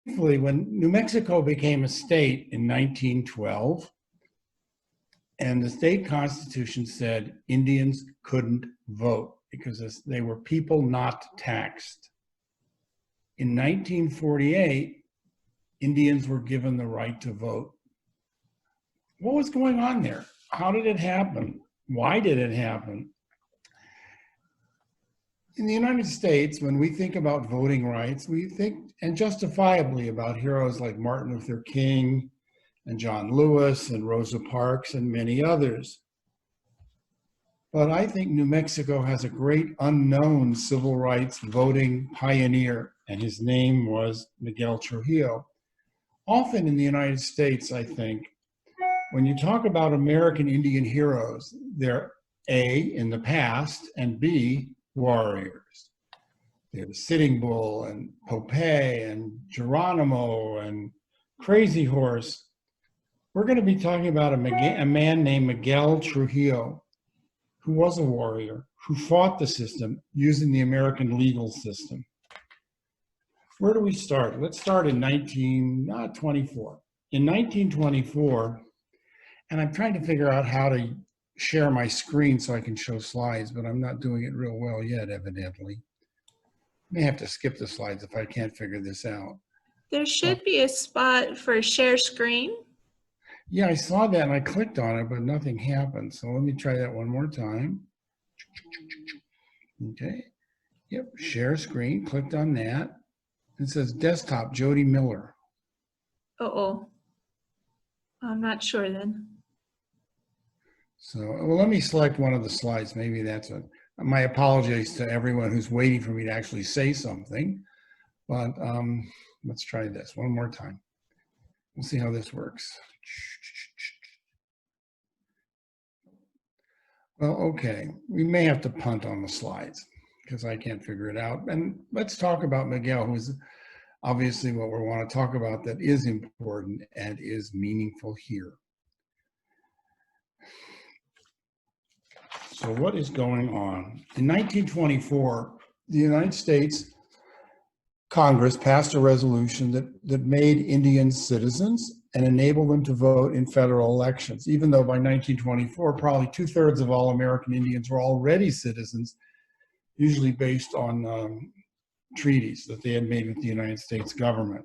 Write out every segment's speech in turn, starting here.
Briefly, when New Mexico became a state in 1912, and the state constitution said Indians couldn't vote because they were people not taxed. In 1948, Indians were given the right to vote. What was going on there? How did it happen? Why did it happen? In the United States, when we think about voting rights, we think, and justifiably, about heroes like Martin Luther King and John Lewis and Rosa Parks and many others. But I think New Mexico has a great unknown civil rights voting pioneer, and his name was Miguel Trujillo. Often in the United States, I think, when you talk about American Indian heroes, they're A, in the past, and B, warriors. There's Sitting Bull and Popeye and Geronimo and Crazy Horse. We're going to be talking about a man named Miguel Trujillo, who was a warrior, who fought the system using the American legal system. Where do we start? Let's start in 1924. In 1924, and I'm trying to figure out how to share my screen so I can show slides, but I'm not doing it real well yet, evidently. I may have to skip the slides if I can't figure this out. There should be a spot for share screen. Yeah, I saw that and I clicked on it, but nothing happened. So let me try that one more time. Okay. Yep, share screen, clicked on that. It says desktop, Jody Miller. Uh-oh. I'm not sure then. So, well, let me select one of the slides. Maybe that's my apologies to everyone who's waiting for me to actually say something. But let's try this one more time. We'll see how this works. Well, okay, we may have to punt on the slides because I can't figure it out. And let's talk about Miguel, who's obviously what we want to talk about that is important and is meaningful here. So what is going on? In 1924, the United States Congress passed a resolution that made Indians citizens and enabled them to vote in federal elections, even though by 1924, probably 2/3 of all American Indians were already citizens, usually based on treaties that they had made with the United States government.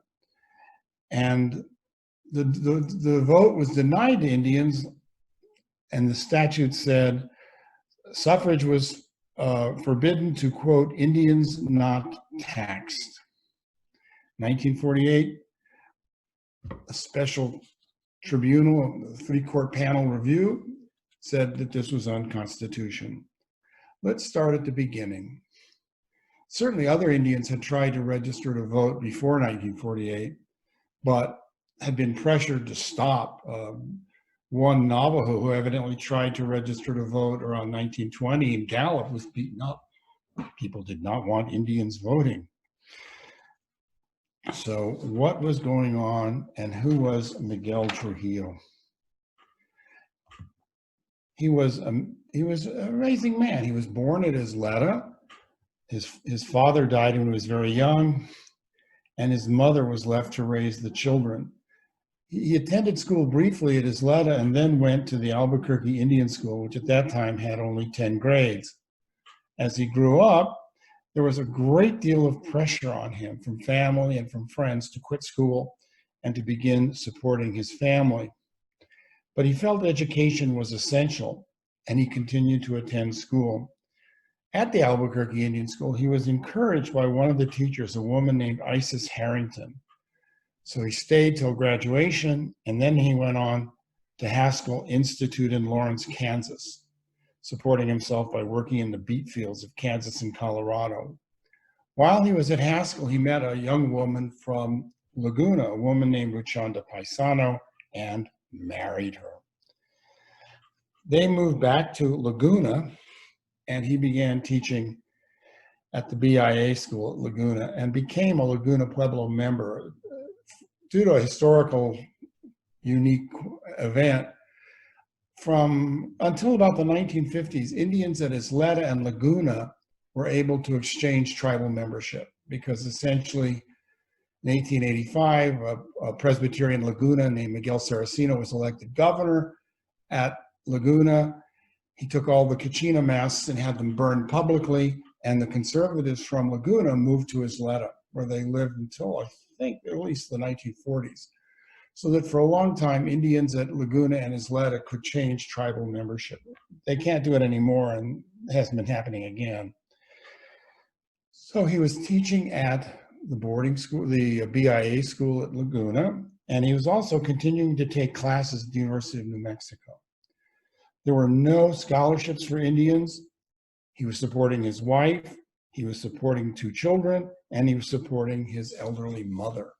And the vote was denied to Indians, and the statute said suffrage was forbidden to, quote, Indians not taxed. 1948, a special tribunal, a 3-court panel review said that this was unconstitutional. Let's start at the beginning. Certainly other Indians had tried to register to vote before 1948, but had been pressured to stop. One Navajo who evidently tried to register to vote around 1920 in Gallup was beaten up. People did not want Indians voting. So what was going on, and who was Miguel Trujillo? He was an amazing man. He was born at Isleta. His father died when he was very young, and his mother was left to raise the children. He attended school briefly at Isleta and then went to the Albuquerque Indian School, which at that time had only 10 grades. As he grew up, there was a great deal of pressure on him from family and from friends to quit school and to begin supporting his family. But he felt education was essential, and he continued to attend school. At the Albuquerque Indian School, he was encouraged by one of the teachers, a woman named Isis Harrington. So he stayed till graduation, and then he went on to Haskell Institute in Lawrence, Kansas, supporting himself by working in the beet fields of Kansas and Colorado. While he was at Haskell, he met a young woman from Laguna, a woman named Luchanda Paisano, and married her. They moved back to Laguna, and he began teaching at the BIA school at Laguna and became a Laguna Pueblo member. Due to a historical, unique event, from until about the 1950s, Indians at Isleta and Laguna were able to exchange tribal membership because essentially In 1885, a Presbyterian Laguna named Miguel Saraceno was elected governor at Laguna. He took all the Kachina masks and had them burned publicly, and the conservatives from Laguna moved to Isleta, where they lived until, I think, at least the 1940s. So that for a long time, Indians at Laguna and Isleta could change tribal membership. They can't do it anymore, and it hasn't been happening again. So he was teaching at the boarding school, the BIA school at Laguna, and he was also continuing to take classes at the University of New Mexico. There were no scholarships for Indians. He was supporting his wife, he was supporting 2 children, and he was supporting his elderly mother.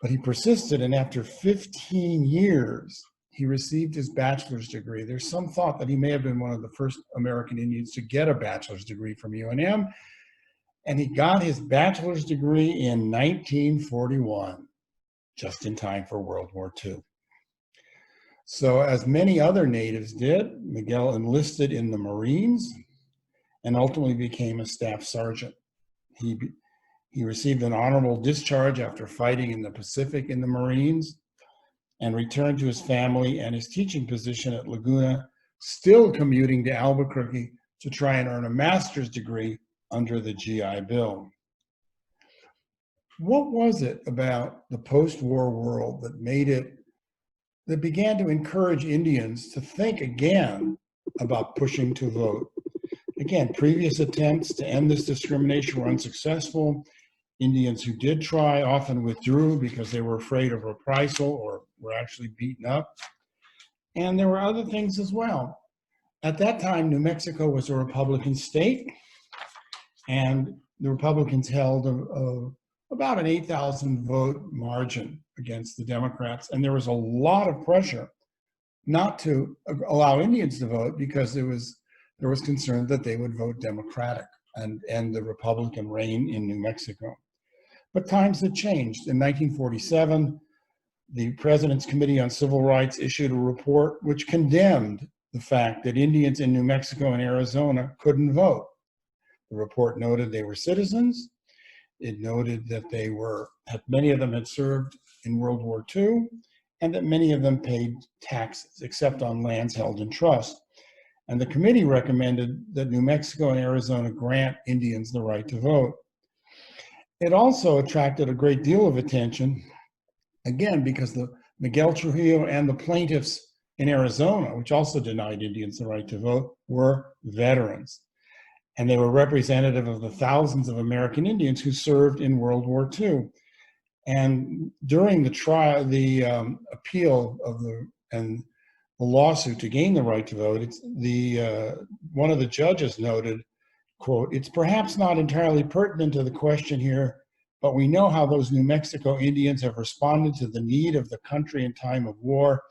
But he persisted, and after 15 years, he received his bachelor's degree. There's some thought that he may have been one of the first American Indians to get a bachelor's degree from UNM, and he got his bachelor's degree in 1941, just in time for World War II. So as many other natives did, Miguel enlisted in the Marines and ultimately became a staff sergeant. He received an honorable discharge after fighting in the Pacific in the Marines and returned to his family and his teaching position at Laguna, still commuting to Albuquerque to try and earn a master's degree under the GI Bill. What was it about the post-war world that began to encourage Indians to think again about pushing to vote? Again, previous attempts to end this discrimination were unsuccessful. Indians who did try often withdrew because they were afraid of reprisal or were actually beaten up. And there were other things as well. At that time, New Mexico was a Republican state, and the Republicans held about an 8,000 vote margin against the Democrats. And there was a lot of pressure not to allow Indians to vote because there was concern that they would vote Democratic and end the Republican reign in New Mexico. But times had changed. In 1947, the President's Committee on Civil Rights issued a report which condemned the fact that Indians in New Mexico and Arizona couldn't vote. The report noted they were citizens. It noted that many of them had served in World War II, and that many of them paid taxes, except on lands held in trust. And the committee recommended that New Mexico and Arizona grant Indians the right to vote. It also attracted a great deal of attention, again, because the Miguel Trujillo and the plaintiffs in Arizona, which also denied Indians the right to vote, were veterans. And they were representative of the thousands of American Indians who served in World War II. And during the trial, the appeal of the lawsuit to gain the right to vote, one of the judges noted, quote, "It's perhaps not entirely pertinent to the question here, but we know how those New Mexico Indians have responded to the need of the country in time of war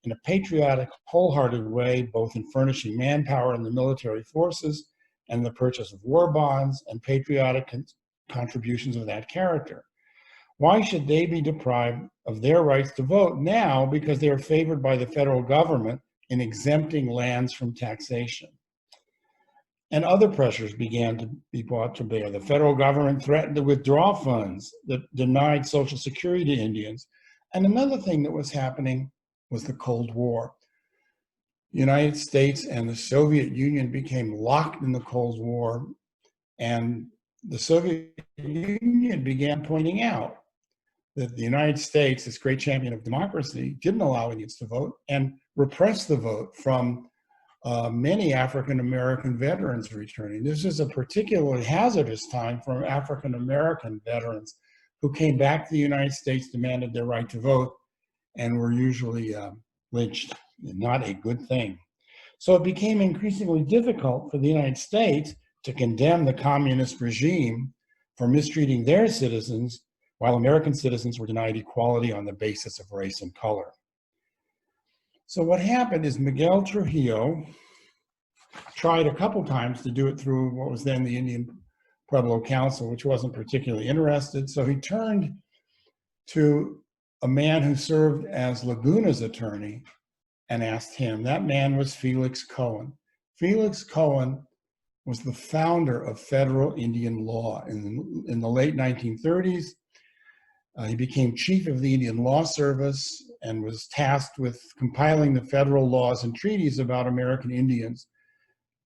in a patriotic, wholehearted way, both in furnishing manpower in the military forces and the purchase of war bonds and patriotic contributions of that character. Why should they be deprived of their rights to vote now because they are favored by the federal government in exempting lands from taxation?" And other pressures began to be brought to bear. The federal government threatened to withdraw funds that denied Social Security to Indians. And another thing that was happening was the Cold War. The United States and the Soviet Union became locked in the Cold War, and the Soviet Union began pointing out that the United States, this great champion of democracy, didn't allow Indians to vote and repressed the vote from many African-American veterans returning. This is a particularly hazardous time for African-American veterans who came back to the United States, demanded their right to vote, and were usually lynched. Not a good thing. So it became increasingly difficult for the United States to condemn the communist regime for mistreating their citizens, while American citizens were denied equality on the basis of race and color. So what happened is Miguel Trujillo tried a couple times to do it through what was then the Indian Pueblo Council, which wasn't particularly interested. So he turned to a man who served as Laguna's attorney and asked him. That man was Felix Cohen. Felix Cohen was the founder of federal Indian law in the late 1930s. He became chief of the Indian Law Service and was tasked with compiling the federal laws and treaties about American Indians.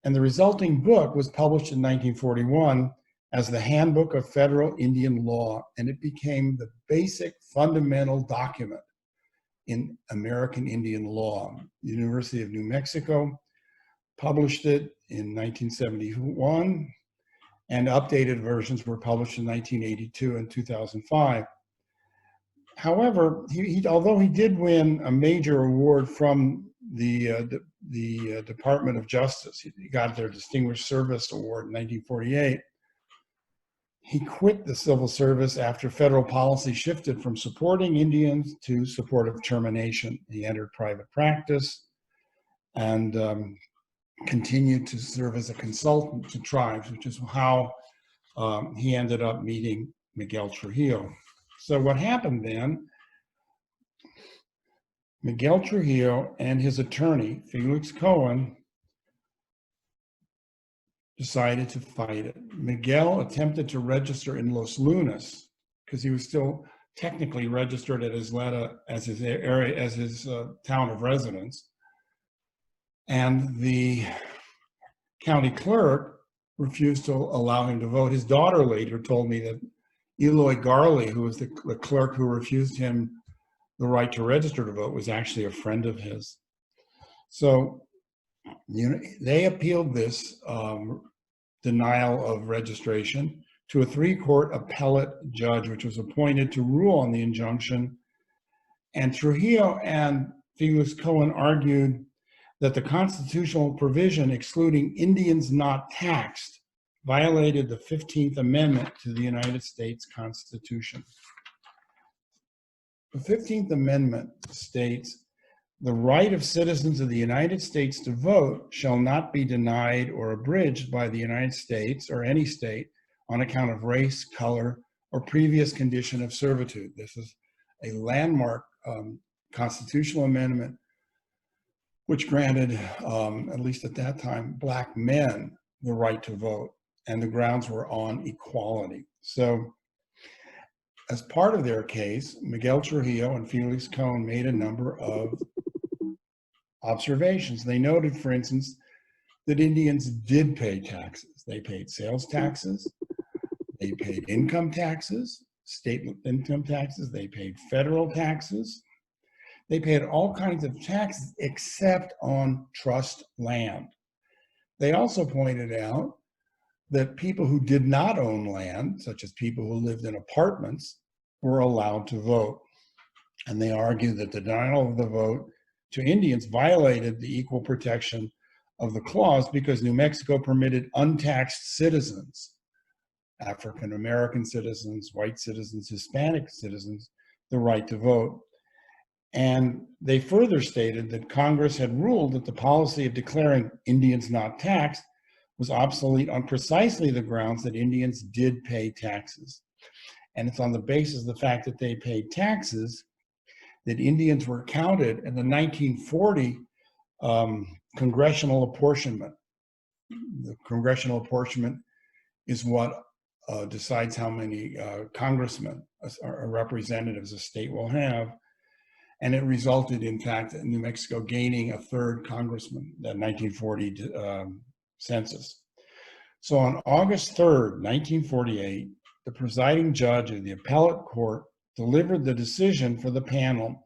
And the resulting book was published in 1941 as the Handbook of Federal Indian Law, and it became the basic fundamental document in American Indian law. The University of New Mexico published it in 1971, and updated versions were published in 1982 and 2005. However, although he did win a major award from the Department of Justice, he got their Distinguished Service Award in 1948, he quit the civil service after federal policy shifted from supporting Indians to supportive termination. He entered private practice and continued to serve as a consultant to tribes, which is how he ended up meeting Miguel Trujillo. So what happened then, Miguel Trujillo and his attorney, Felix Cohen, decided to fight it. Miguel attempted to register in Los Lunas because he was still technically registered at Isleta as his area, as his town of residence. And the county clerk refused to allow him to vote. His daughter later told me that Eloy Garley, who was the clerk who refused him the right to register to vote, was actually a friend of his. So they appealed this denial of registration to a 3-court appellate judge, which was appointed to rule on the injunction. And Trujillo and Felix Cohen argued that the constitutional provision excluding Indians not taxed violated the 15th Amendment to the United States Constitution. The 15th Amendment states, "The right of citizens of the United States to vote shall not be denied or abridged by the United States or any state on account of race, color, or previous condition of servitude." This is a landmark constitutional amendment which granted, at least at that time, Black men the right to vote, and the grounds were on equality. So as part of their case, Miguel Trujillo and Felix Cohen made a number of observations. They noted, for instance, that Indians did pay taxes. They paid sales taxes, they paid income taxes, state income taxes, they paid federal taxes, they paid all kinds of taxes except on trust land. They also pointed out that people who did not own land, such as people who lived in apartments, were allowed to vote. And they argued that the denial of the vote to Indians violated the equal protection of the clause because New Mexico permitted untaxed citizens, African American citizens, white citizens, Hispanic citizens, the right to vote. And they further stated that Congress had ruled that the policy of declaring Indians not taxed was obsolete on precisely the grounds that Indians did pay taxes. And it's on the basis of the fact that they paid taxes that Indians were counted in the 1940 congressional apportionment. The congressional apportionment is what decides how many congressmen or representatives a state will have. And it resulted, in fact, in New Mexico gaining a 3rd congressman, that 1940 census. So on August 3rd, 1948, the presiding judge of the appellate court delivered the decision for the panel.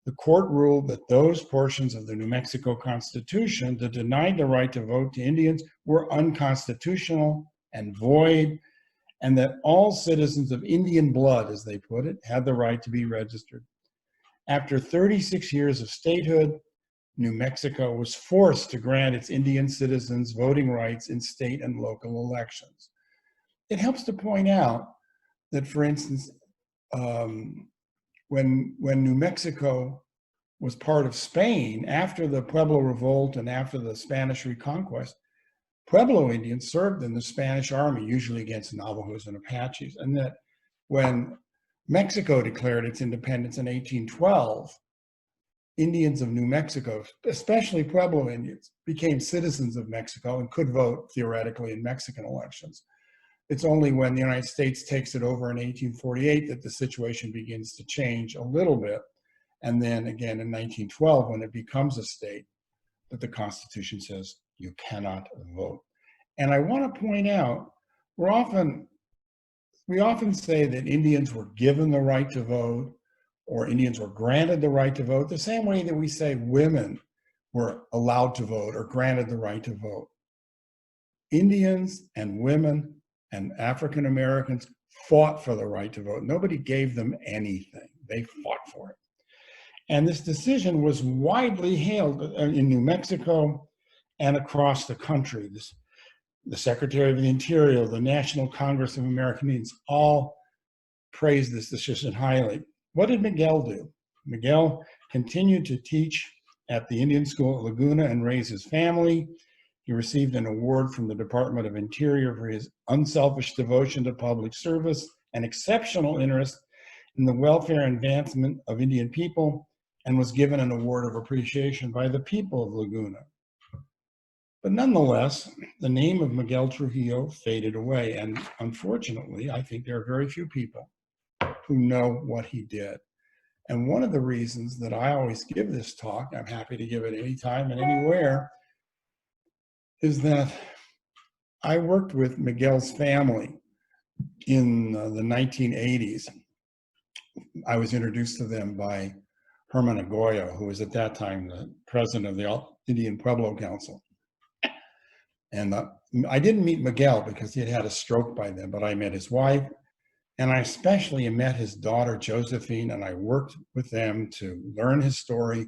The court ruled that those portions of the New Mexico Constitution that denied the right to vote to Indians were unconstitutional and void, and that all citizens of Indian blood, as they put it, had the right to be registered. After 36 years of statehood, New Mexico was forced to grant its Indian citizens voting rights in state and local elections. It helps to point out that, for instance, when New Mexico was part of Spain, after the Pueblo Revolt and after the Spanish Reconquest, Pueblo Indians served in the Spanish army, usually against Navajos and Apaches, and that when Mexico declared its independence in 1812, Indians of New Mexico, especially Pueblo Indians, became citizens of Mexico and could vote theoretically in Mexican elections. It's only when the United States takes it over in 1848 that the situation begins to change a little bit. And then again in 1912, when it becomes a state, that the Constitution says you cannot vote. And I want to point out, we often say that Indians were given the right to vote or Indians were granted the right to vote, the same way that we say women were allowed to vote or granted the right to vote. Indians and women and African Americans fought for the right to vote. Nobody gave them anything. They fought for it. And this decision was widely hailed in New Mexico and across the country. The Secretary of the Interior, the National Congress of American Indians, all praised this decision highly. What did Miguel do? Miguel continued to teach at the Indian School at Laguna and raise his family. He received an award from the Department of Interior for his unselfish devotion to public service and exceptional interest in the welfare and advancement of Indian people, and was given an award of appreciation by the people of Laguna. But nonetheless, the name of Miguel Trujillo faded away, and unfortunately, I think there are very few people who know what he did. And one of the reasons that I always give this talk, I'm happy to give it anytime and anywhere, is that I worked with Miguel's family in the 1980s. I was introduced to them by Herman Agoya, who was at that time the president of the Indian Pueblo Council. And I didn't meet Miguel because he had had a stroke by then, but I met his wife, and I especially met his daughter, Josephine, and I worked with them to learn his story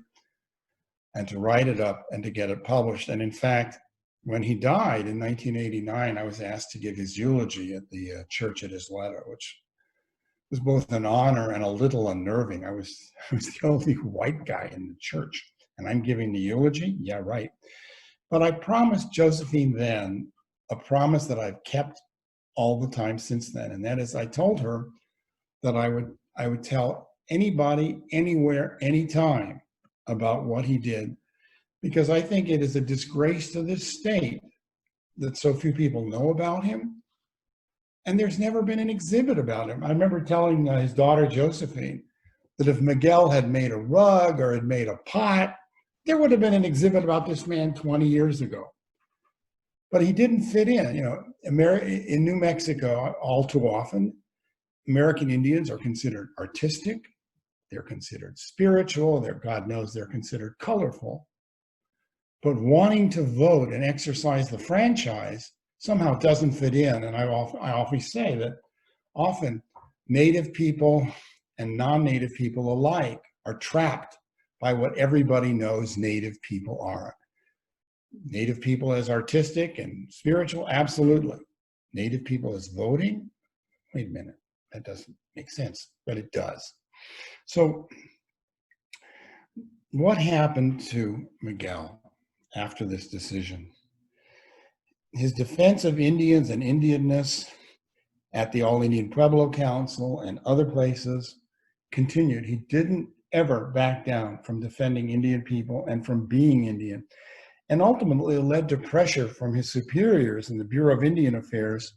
and to write it up and to get it published. And in fact, when he died in 1989, I was asked to give his eulogy at the church at Isleta, which was both an honor and a little unnerving. I was the only white guy in the church, and I'm giving the eulogy? Yeah, right. But I promised Josephine then a promise that I've kept all the time since then, and that is I told her that I would tell anybody, anywhere, anytime about what he did, because I think it is a disgrace to this state that so few people know about him, and there's never been an exhibit about him. I remember telling his daughter Josephine that if Miguel had made a rug or had made a pot, there would have been an exhibit about this man 20 years ago. But he didn't fit in. You know, in New Mexico, all too often, American Indians are considered artistic, they're considered spiritual, God knows they're considered colorful. But wanting to vote and exercise the franchise somehow doesn't fit in. And I always say that often Native people and non-Native people alike are trapped by what everybody knows Native people are. Native people as artistic and spiritual, absolutely. Native people as voting, wait a minute, that doesn't make sense, but it does. So what happened to Miguel after this decision? His defense of Indians and Indianness at the All Indian Pueblo Council and other places continued. He didn't ever back down from defending Indian people and from being Indian. And ultimately it led to pressure from his superiors in the Bureau of Indian Affairs,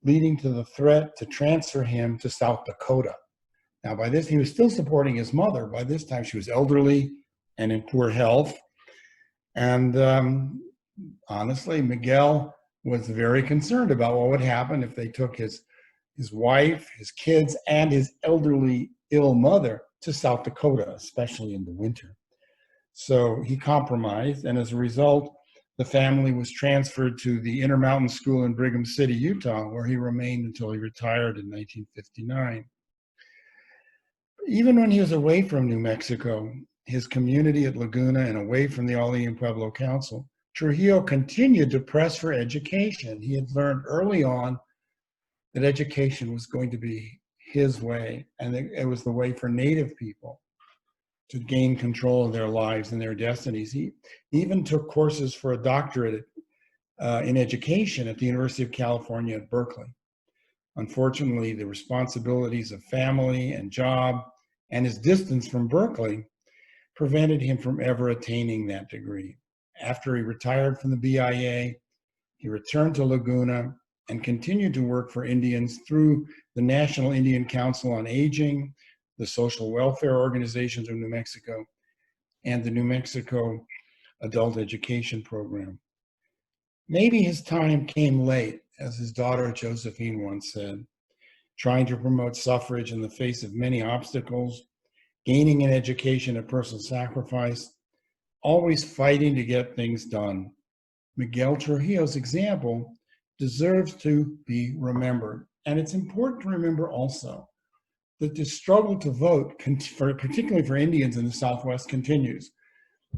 leading to the threat to transfer him to South Dakota. Now, by this, he was still supporting his mother. By this time, she was elderly and in poor health. And honestly, Miguel was very concerned about what would happen if they took his wife, his kids, and his elderly, ill mother to South Dakota, especially in the winter. So he compromised, and as a result, the family was transferred to the Intermountain School in Brigham City, Utah, where he remained until he retired in 1959. Even when he was away from New Mexico, his community at Laguna and away from the All Indian Pueblo Council, Trujillo continued to press for education. He had learned early on that education was going to be his way, and it was the way for Native people to gain control of their lives and their destinies. He even took courses for a doctorate in education at the University of California at Berkeley. Unfortunately, the responsibilities of family and job and his distance from Berkeley prevented him from ever attaining that degree. After he retired from the BIA, he returned to Laguna and continued to work for Indians through the National Indian Council on Aging, the social welfare organizations of New Mexico, and the New Mexico Adult Education Program. Maybe his time came late, as his daughter Josephine once said, trying to promote suffrage in the face of many obstacles, gaining an education at personal sacrifice, always fighting to get things done. Miguel Trujillo's example deserves to be remembered. And it's important to remember also that the struggle to vote, particularly for Indians in the Southwest, continues.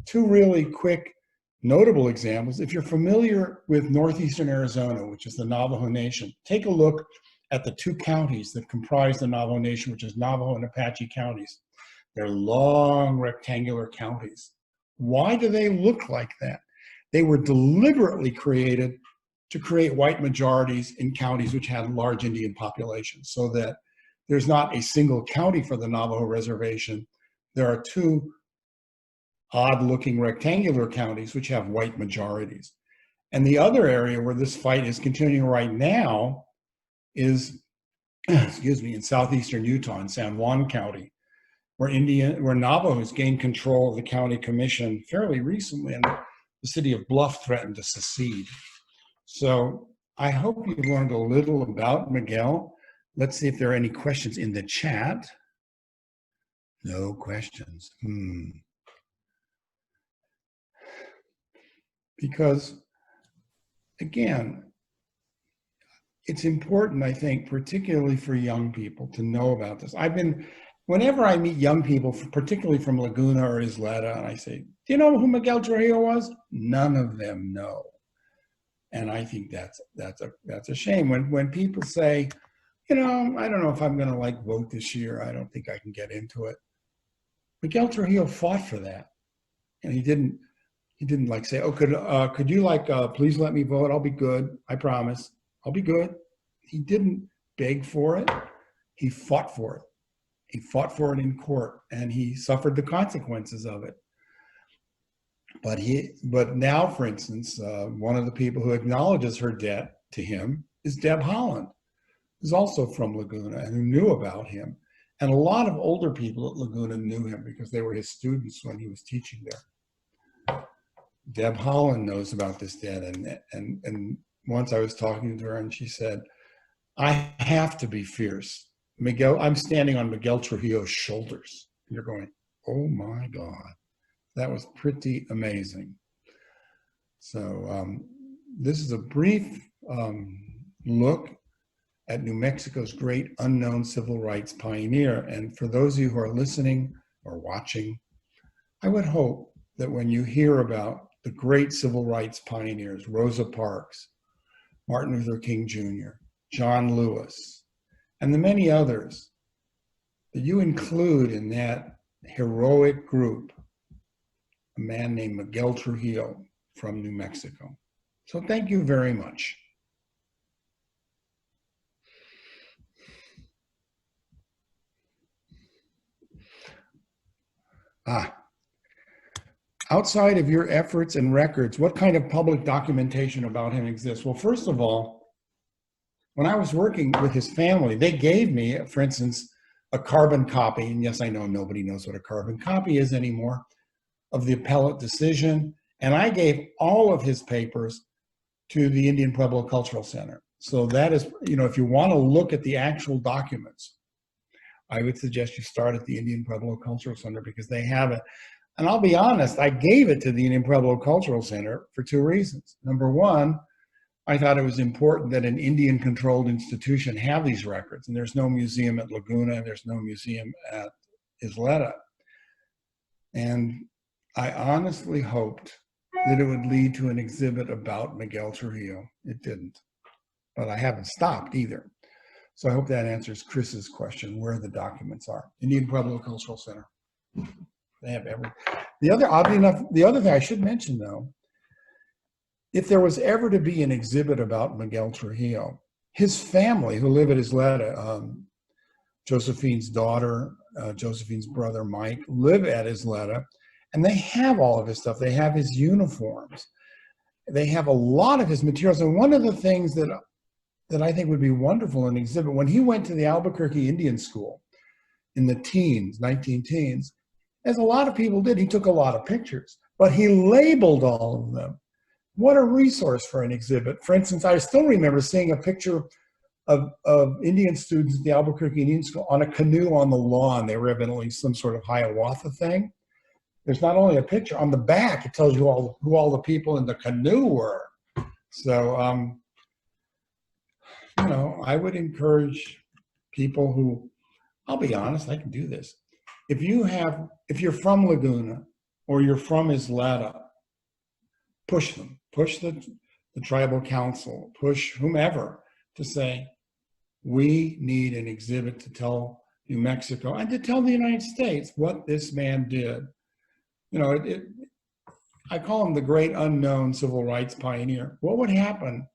Two really quick, notable examples. If you're familiar with northeastern Arizona, which is the Navajo Nation, take a look at the two counties that comprise the Navajo Nation, which is Navajo and Apache counties. They're long rectangular counties. Why do they look like that? They were deliberately created to create white majorities in counties which had large Indian populations, so that there's not a single county for the Navajo reservation. There are two odd-looking rectangular counties which have white majorities. And the other area where this fight is continuing right now is, in southeastern Utah, in San Juan County, where Navajos gained control of the county commission fairly recently, and the city of Bluff threatened to secede. So I hope you've learned a little about Miguel. Let's see if there are any questions in the chat. No questions. Because, again, it's important, I think, particularly for young people to know about this. Whenever I meet young people, particularly from Laguna or Isleta, and I say, do you know who Miguel Trujillo was? None of them know. And I think that's a shame. When people say, I don't know if I'm going to vote this year. I don't think I can get into it. Miguel Trujillo fought for that. And he didn't say, oh, could you please let me vote? I'll be good. I promise. I'll be good. He didn't beg for it. He fought for it. He fought for it in court, and he suffered the consequences of it. But now, for instance, one of the people who acknowledges her debt to him is Deb Holland, who's also from Laguna and who knew about him. And a lot of older people at Laguna knew him because they were his students when he was teaching there. Deb Holland knows about this debt, and once I was talking to her, and she said, I have to be fierce. I'm standing on Miguel Trujillo's shoulders. And you're going, oh my God. That was pretty amazing. So this is a brief look at New Mexico's great unknown civil rights pioneer. And for those of you who are listening or watching, I would hope that when you hear about the great civil rights pioneers, Rosa Parks, Martin Luther King Jr., John Lewis, and the many others, that you include in that heroic group a man named Miguel Trujillo from New Mexico. So thank you very much. Outside of your efforts and records, what kind of public documentation about him exists? Well, first of all, when I was working with his family, they gave me, for instance, a carbon copy, and yes, I know nobody knows what a carbon copy is anymore, of the appellate decision, and I gave all of his papers to the Indian Pueblo Cultural Center. So that is, if you want to look at the actual documents, I would suggest you start at the Indian Pueblo Cultural Center because they have it. And I'll be honest, I gave it to the Indian Pueblo Cultural Center for two reasons. Number one, I thought it was important that an Indian-controlled institution have these records, and there's no museum at Laguna, and there's no museum at Isleta. And I honestly hoped that it would lead to an exhibit about Miguel Trujillo. It didn't, but I haven't stopped either. So I hope that answers Chris's question, where the documents are. Indian Pueblo Cultural Center. They have everything. Oddly enough, the other thing I should mention, though, if there was ever to be an exhibit about Miguel Trujillo, his family, who live at Isleta, Josephine's daughter, Josephine's brother, Mike, live at Isleta, and they have all of his stuff. They have his uniforms. They have a lot of his materials. And one of the things that that I think would be wonderful in an exhibit. When he went to the Albuquerque Indian School in the teens, 19 teens, as a lot of people did, he took a lot of pictures, but he labeled all of them. What a resource for an exhibit. For instance, I still remember seeing a picture of Indian students at the Albuquerque Indian School on a canoe on the lawn. They were evidently some sort of Hiawatha thing. There's not only a picture, on the back, it tells you who all the people in the canoe were. So, you know, I would encourage people who, I'll be honest, I can do this. If you're from Laguna or you're from Isleta, push them, push the tribal council, push whomever to say, we need an exhibit to tell New Mexico and to tell the United States what this man did. You know, I call him the great unknown civil rights pioneer. What would happen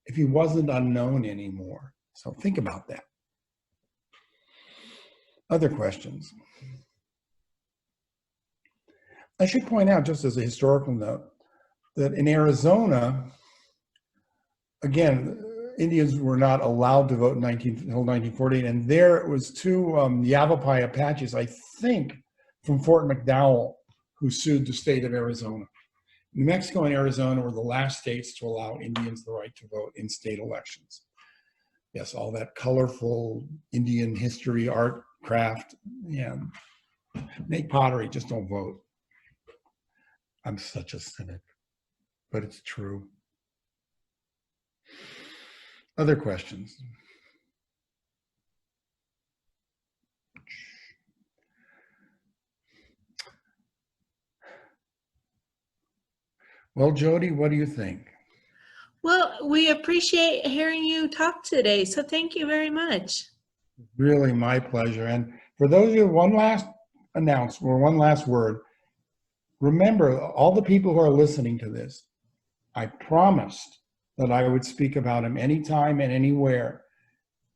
if he wasn't unknown anymore? So think about that. Other questions? I should point out, just as a historical note, that in Arizona, again, Indians were not allowed to vote until 1948, and there it was two Yavapai Apaches, I think, from Fort McDowell, who sued the state of Arizona. New Mexico and Arizona were the last states to allow Indians the right to vote in state elections. Yes, all that colorful Indian history, art, craft, yeah. Make pottery, just don't vote. I'm such a cynic, but it's true. Other questions? Well, Jody, what do you think? Well, we appreciate hearing you talk today, so thank you very much. Really my pleasure. And for those of you, one last announcement or one last word. Remember, all the people who are listening to this, I promised that I would speak about him anytime and anywhere.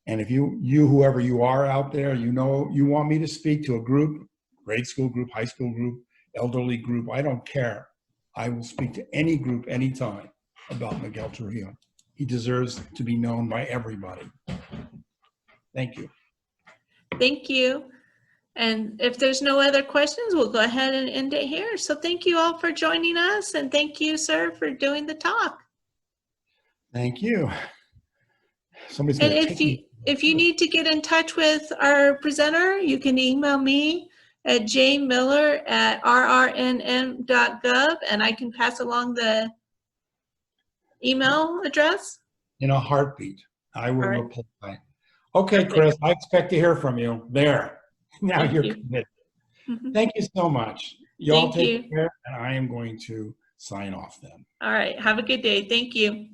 And if you whoever you are out there, you know you want me to speak to a group, grade school group, high school group, elderly group, I don't care. I will speak to any group anytime about Miguel Trujillo. He deserves to be known by everybody. Thank you. Thank you. And if there's no other questions, we'll go ahead and end it here. So thank you all for joining us, and thank you, sir, for doing the talk. Thank you. Somebody's And going to take me. if you need to get in touch with our presenter, you can email me at jmiller@rrnm.gov, and I can pass along the email address. In a heartbeat, I will reply. Okay, Perfect. Chris, I expect to hear from you. There. Now Thank you're you. committed. Thank you so much. You all Thank take you. care, and I am going to sign off then. All right. Have a good day. Thank you.